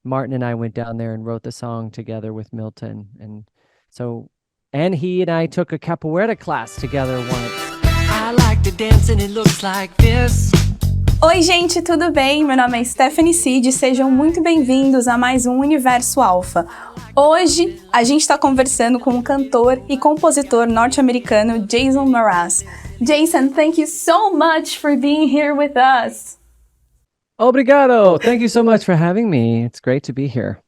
Martin and I went down there and wrote the song together with Milton. And he and I took a capoeira class together once. I like to dance and it looks like this. Oi, gente, tudo bem? Meu nome é Stephanie Cid, sejam muito bem-vindos a mais um Universo Alfa. Hoje, a gente está conversando com o cantor e compositor norte-americano Jason Mraz. Jason, thank you so much for being here with us. Obrigado! Thank you so much for having me. It's great to be here.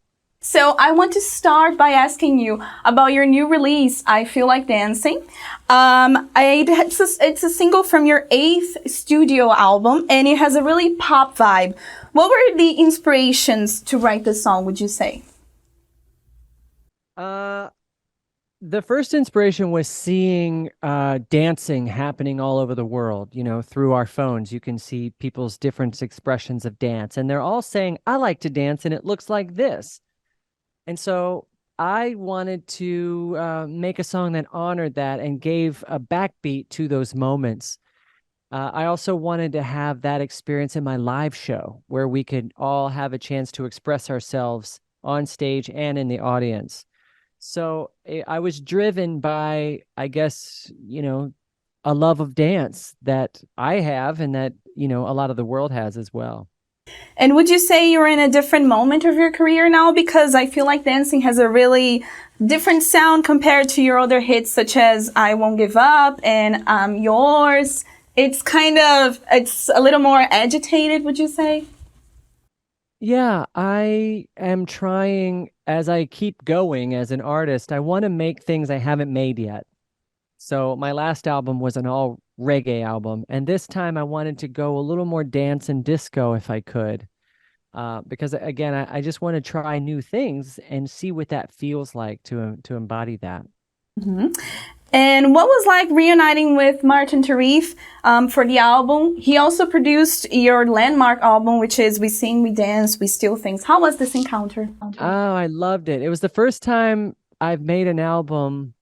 So I want to start by asking you about your new release, I Feel Like Dancing. It's a single from your 8th studio album, and it has a really pop vibe. What were the inspirations to write this song, would you say? The first inspiration was seeing dancing happening all over the world. You know, through our phones, you can see people's different expressions of dance, and they're all saying, I like to dance, and it looks like this. And so I wanted to make a song that honored that and gave a backbeat to those moments. I also wanted to have that experience in my live show where we could all have a chance to express ourselves on stage and in the audience. So I was driven by, I guess, a love of dance that I have and that, a lot of the world has as well. And would you say you're in a different moment of your career now? Because I Feel Like Dancing has a really different sound compared to your other hits, such as I Won't Give Up and I'm Yours. It's a little more agitated, would you say? Yeah, I am trying, as I keep going as an artist, I want to make things I haven't made yet. So my last album was an all reggae album, and this time I wanted to go a little more dance and disco if I could. Because again, I just want to try new things and see what that feels like to embody that. Mm-hmm. And what was like reuniting with Martin Tarif for the album? He also produced your landmark album, which is We Sing, We Dance, We Steal Things. How was this encounter? Oh, I loved it. It was the first time I've made an album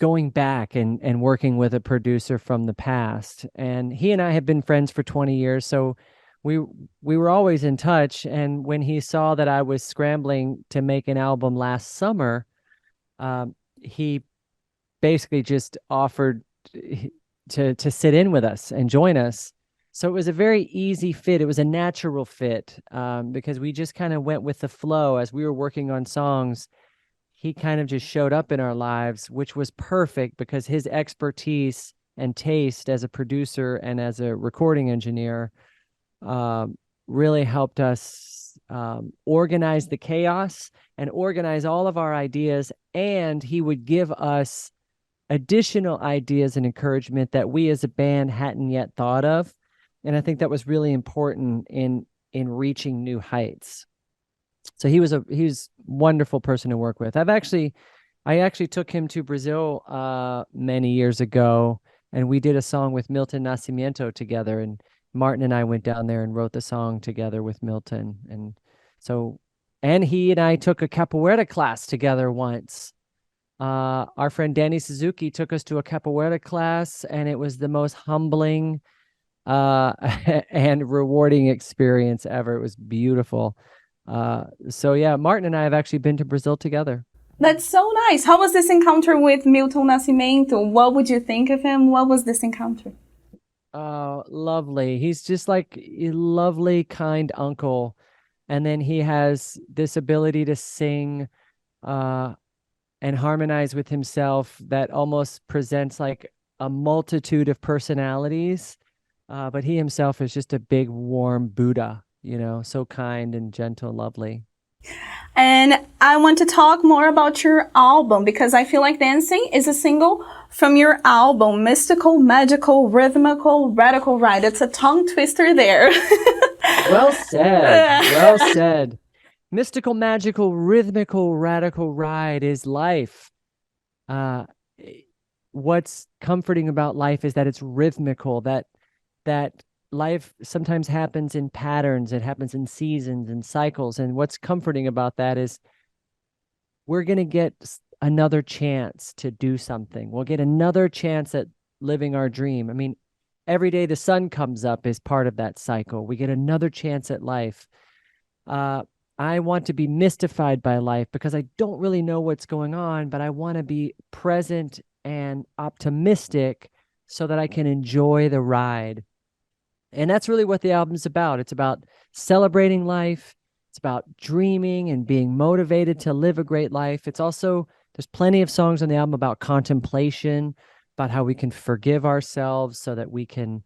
going back and working with a producer from the past. And he and I have been friends for 20 years, so we were always in touch. And when he saw that I was scrambling to make an album last summer, he basically just offered to sit in with us and join us. So it was a very easy fit. It was a natural fit because we just kind of went with the flow as we were working on songs. He kind of just showed up in our lives, which was perfect because his expertise and taste as a producer and as a recording engineer really helped us organize the chaos and organize all of our ideas. And he would give us additional ideas and encouragement that we as a band hadn't yet thought of. And I think that was really important in reaching new heights. So he was a wonderful person to work with. I actually took him to Brazil many years ago, and we did a song with Milton Nascimento together, and Martin and I went down there and wrote the song together with Milton. And he and I took a capoeira class together once. Our friend Danny Suzuki took us to a capoeira class, and it was the most humbling and rewarding experience ever. It was beautiful. So yeah, Martin and I have actually been to Brazil together. That's so nice. How was this encounter with Milton Nascimento? What would you think of him? What was this encounter? Oh, lovely. He's just like a lovely, kind uncle. And then he has this ability to sing and harmonize with himself that almost presents like a multitude of personalities. But he himself is just a big, warm Buddha, so kind and gentle, lovely. And I want to talk more about your album because I Feel Like Dancing is a single from your album, Mystical, Magical, Rhythmical, Radical Ride. It's a tongue twister there. Well said. Well said. Mystical, magical, rhythmical, radical ride is life. What's comforting about life is that it's rhythmical, that life sometimes happens in patterns. It happens in seasons and cycles. And what's comforting about that is we're going to get another chance to do something. We'll get another chance at living our dream. I mean, every day the sun comes up is part of that cycle. We get another chance at life. I want to be mystified by life because I don't really know what's going on, but I want to be present and optimistic so that I can enjoy the ride. And that's really what the album's about. It's about celebrating life. It's about dreaming and being motivated to live a great life. It's also, there's plenty of songs on the album about contemplation, about how we can forgive ourselves so that we can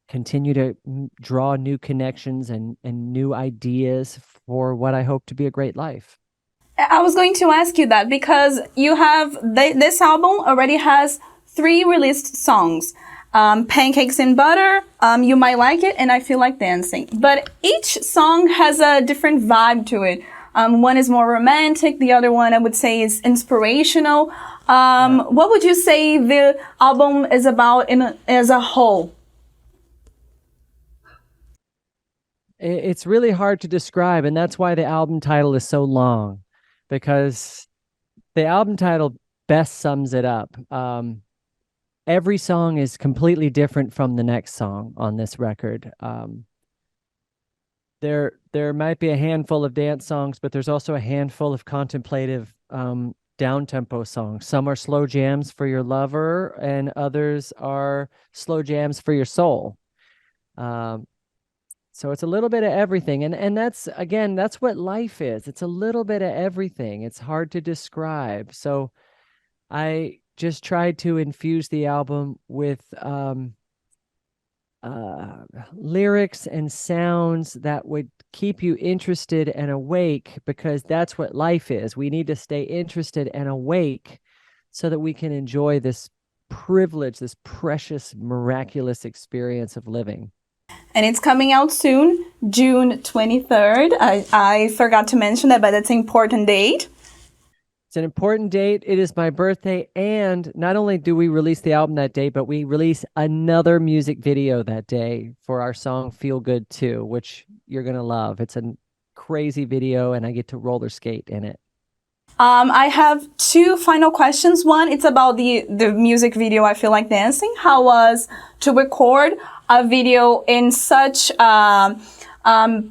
continue to draw new connections and new ideas for what I hope to be a great life. I was going to ask you that because you have, this album already has 3 released songs. Pancakes and Butter, You Might Like It, and I Feel Like Dancing. But each song has a different vibe to it. One is more romantic, the other one I would say is inspirational. What would you say the album is about as a whole? It's really hard to describe, and that's why the album title is so long, because the album title best sums it up. Every song is completely different from the next song on this record. There might be a handful of dance songs, but there's also a handful of contemplative down-tempo songs. Some are slow jams for your lover, and others are slow jams for your soul. So it's a little bit of everything. And that's, again, that's what life is. It's a little bit of everything. It's hard to describe. So I just tried to infuse the album with lyrics and sounds that would keep you interested and awake, because that's what life is. We need to stay interested and awake so that we can enjoy this privilege, this precious, miraculous experience of living. And it's coming out soon, June 23rd. I forgot to mention that, but that's an important date. It's an important date. It is my birthday, and not only do we release the album that day, but we release another music video that day for our song Feel Good Too, which you're going to love. It's a crazy video, and I get to roller skate in it. I have 2 final questions. One, it's about the music video, I Feel Like Dancing. How was to record a video in such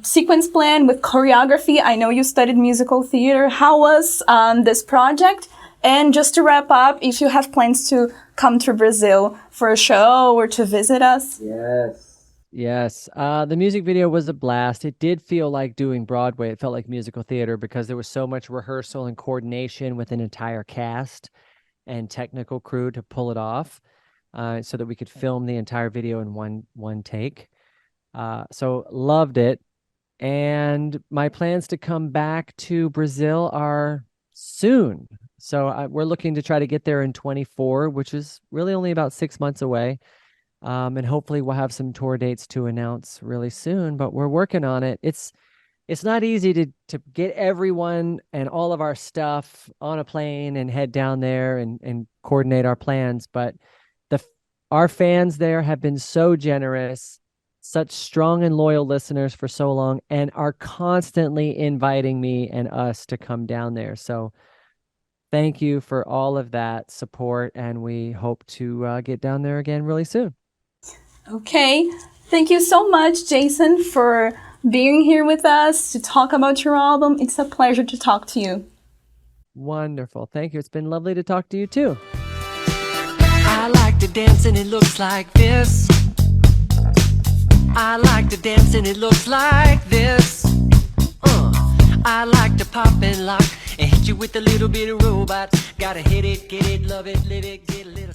sequence plan with choreography? I know you studied musical theater. How was this project? And just to wrap up, if you have plans to come to Brazil for a show or to visit us? Yes. The music video was a blast. It did feel like doing Broadway. It felt like musical theater because there was so much rehearsal and coordination with an entire cast and technical crew to pull it off, so that we could film the entire video in one take. So loved it. And my plans to come back to Brazil are soon. So we're looking to try to get there in 24, which is really only about 6 months away. And hopefully we'll have some tour dates to announce really soon, but we're working on it. It's not easy to get everyone and all of our stuff on a plane and head down there and coordinate our plans. But our fans there have been so generous, such strong and loyal listeners for so long, and are constantly inviting me and us to come down there. So thank you for all of that support, and we hope to get down there again really soon. Okay. Thank you so much, Jason, for being here with us to talk about your album. It's a pleasure to talk to you. Wonderful. Thank you. It's been lovely to talk to you too. I like to dance and it looks like this. I like to dance and it looks like this. I like to pop and lock and hit you with a little bit of robot. Gotta hit it, get it, love it, live it, get a little